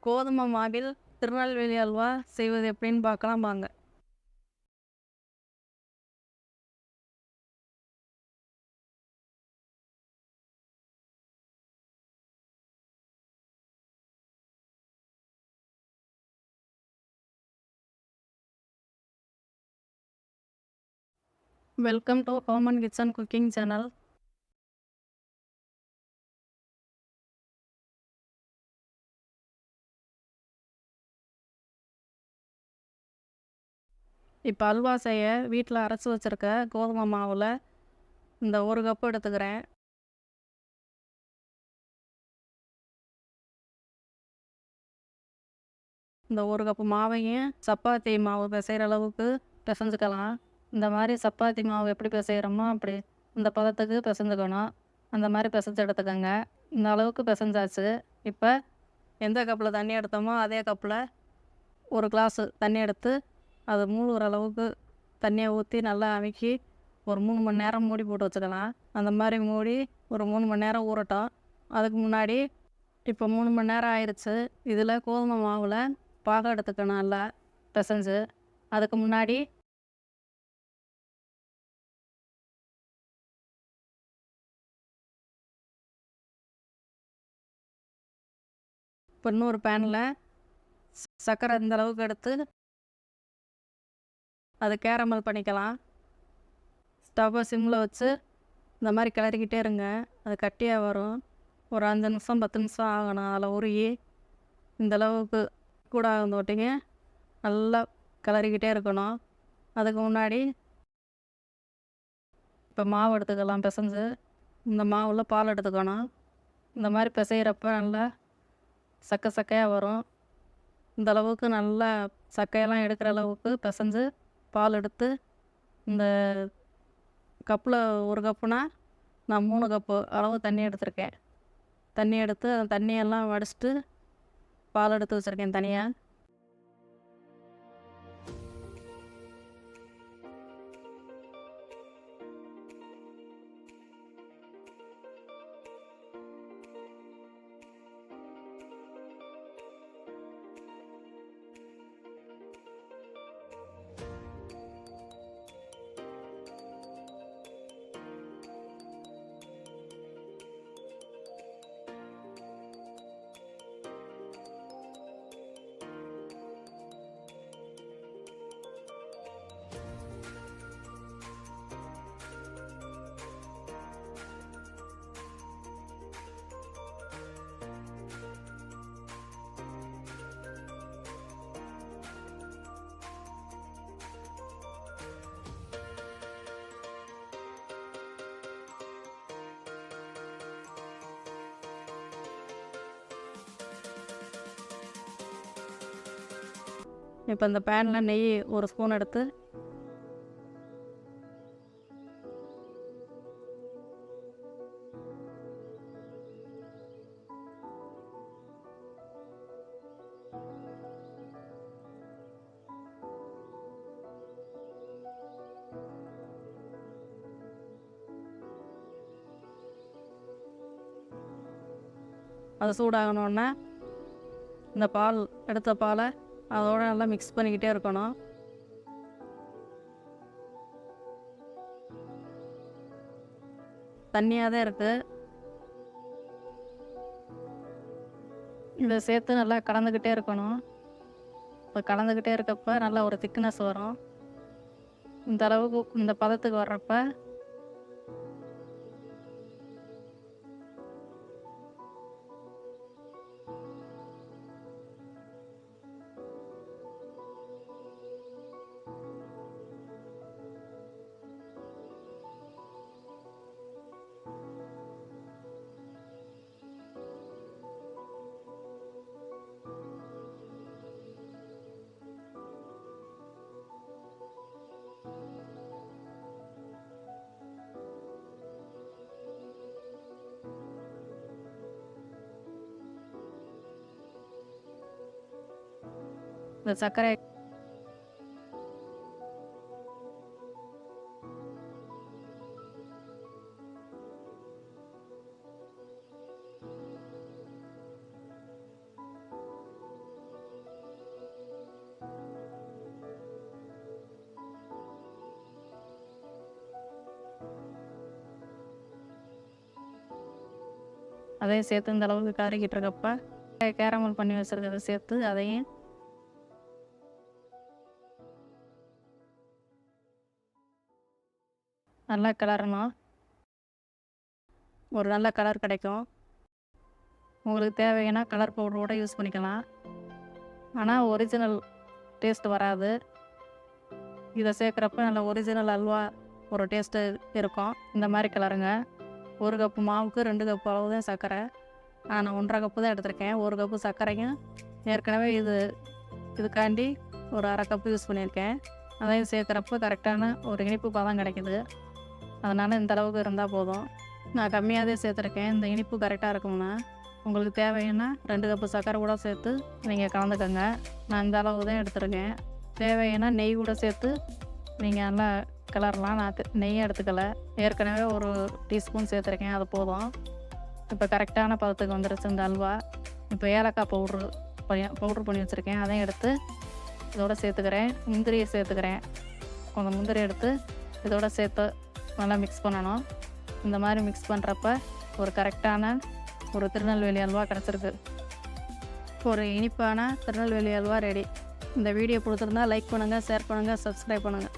கோதுமை மாவில் திருநெல்வேலி அல்வா செய்வது எப்படின்னு பார்க்கலாம் வாங்க. Welcome to home and kitchen cooking channel. இப்போ அல்வா செய்ய வீட்டில் அரைச்சி வச்சுருக்க கோதுமை மாவில் இந்த 1 கப்பு எடுத்துக்கிறேன். இந்த 1 கப்பு மாவையும் சப்பாத்தி மாவு பிசைகிற அளவுக்கு பிசைஞ்சுக்கலாம். இந்த மாதிரி சப்பாத்தி மாவு எப்படி பிசைகிறோமோ அப்படி இந்த பதத்துக்கு பிசைஞ்சுக்கணும். அந்த மாதிரி பிசைஞ்சு எடுத்துக்கோங்க. இந்த அளவுக்கு பிசைஞ்சாச்சு. இப்போ எந்த கப்பில் தண்ணி எடுத்தோமோ அதே கப்பில் 1 கிளாஸு தண்ணி எடுத்து அது மூழ்கிற அளவுக்கு தண்ணியை ஊற்றி நல்லா அமுக்கி ஒரு 3 மணி நேரம் மூடி போட்டு வச்சுக்கலாம். அந்த மாதிரி மூடி ஒரு 3 மணி நேரம் ஊறட்டும். அதுக்கு முன்னாடி இப்போ 3 மணி நேரம் ஆயிடுச்சு. இதில் கோதுமை மாவில் பாகம் எடுத்துக்கணும் நல்லா பிசைஞ்சு. அதுக்கு முன்னாடி இப்போ இன்னொரு பேனில் சர்க்கரை இந்த அளவுக்கு எடுத்து அது கேரமல் பண்ணிக்கலாம். ஸ்டவ்வை சிம்மில் வச்சு இந்த மாதிரி கிளறிக்கிட்டே இருங்க. அது கட்டியாக வரும். ஒரு 5 நிமிஷம் 10 நிமிஷம் ஆகணும். அதில் உருகி இந்தளவுக்கு கூட ஆகுந்தோட்டிங்க நல்லா கிளறிக்கிட்டே இருக்கணும். அதுக்கு முன்னாடி இப்போ மாவு எடுத்துக்கலாம் பிசைஞ்சு. இந்த மாவில் பால் எடுத்துக்கணும். இந்த மாதிரி பிசைகிறப்ப நல்லா சக்கையாக வரும். இந்தளவுக்கு நல்லா சக்கையெல்லாம் எடுக்கிற அளவுக்கு பிசைஞ்சு பால் எடுத்து இந்த கப்பில் 1 கப்புனா நான் 3 கப்பு அளவு தண்ணி எடுத்திருக்கேன். தண்ணி எடுத்து அந்த தண்ணியெல்லாம் வடிச்சிட்டு பால் எடுத்து வச்சுருக்கேன் தனியாக. இப்போ இந்த பேனில் நெய் 1 ஸ்பூன் எடுத்து அது சூடாகணுன்னா இந்த பால் எடுத்த பாலை அதோடு நல்லா மிக்ஸ் பண்ணிக்கிட்டே இருக்கணும். தண்ணியாக தான் இருக்குது. இதை சேர்த்து நல்லா கலந்துக்கிட்டே இருக்கணும். இப்போ கலந்துக்கிட்டே இருக்கப்ப நல்லா ஒரு திக்னஸ் வரும். இந்த அளவுக்கு இந்த பதத்துக்கு வர்றப்ப இந்த சர்க்கரை அதையும் சேர்த்து இந்த அளவுக்கு கலரிக்கிட்டு இருக்கப்ப கேரமல் பண்ணி வச்சுருக்கிறத சேர்த்து அதையும் நல்லா கிளறணும். ஒரு நல்ல கலர் கிடைக்கும். உங்களுக்கு தேவையான கலர் பவுடர் கூட யூஸ் பண்ணிக்கலாம். ஆனால் ஒரிஜினல் டேஸ்ட் வராது. இதை சேர்க்குறப்ப நல்ல ஒரிஜினல் அல்வா ஒரு டேஸ்ட்டு இருக்கும். இந்த மாதிரி கிளறுங்க. 1 கப்பு மாவுக்கு 2 கப்பு அளவு தான் சர்க்கரை. நான் 1.5 கப்பு தான் எடுத்திருக்கேன். 1 கப்பு சர்க்கரையும் ஏற்கனவே இதுக்காண்டி ஒரு 1/2 கப்பு யூஸ் பண்ணியிருக்கேன். அதையும் சேர்க்குறப்ப கரெக்டான ஒரு இனிப்பு பதம் கிடைக்குது. அதனால் இந்த அளவுக்கு இருந்தால் போதும். நான் கம்மியாக தான் சேர்த்துருக்கேன். இந்த இனிப்பு கரெக்டாக இருக்கும்னா உங்களுக்கு தேவைன்னா 2 கப்பு சர்க்கரை கூட சேர்த்து நீங்கள் கலந்துக்கோங்க. நான் இந்த அளவு தான் எடுத்துருக்கேன். தேவைன்னா நெய் கூட சேர்த்து நீங்கள் நல்லா கிளறலாம். நான் நெய் எடுத்துக்கலை. ஏற்கனவே 1 டீஸ்பூன் சேர்த்துருக்கேன். அது போதும். இப்போ கரெக்டான பதத்துக்கு வந்துருச்சு இந்த அல்வா. இப்போ ஏலக்காய் பவுட்ரு பண்ணி வச்சுருக்கேன். அதையும் எடுத்து இதோட சேர்த்துக்கிறேன். முந்திரியை சேர்த்துக்கிறேன். கொஞ்சம் முந்திரி எடுத்து இதோட சேர்த்து நல்லா மிக்ஸ் பண்ணணும். இந்த மாதிரி மிக்ஸ் பண்ணுறப்ப ஒரு கரெக்டான ஒரு திருநெல்வேலி அல்வா கிடச்சிருக்கு. ஒரு இனிப்பான திருநெல்வேலி அல்வா ரெடி. இந்த வீடியோ பிடிச்சிருந்தா லைக் பண்ணுங்கள், ஷேர் பண்ணுங்கள், சப்ஸ்கிரைப் பண்ணுங்கள்.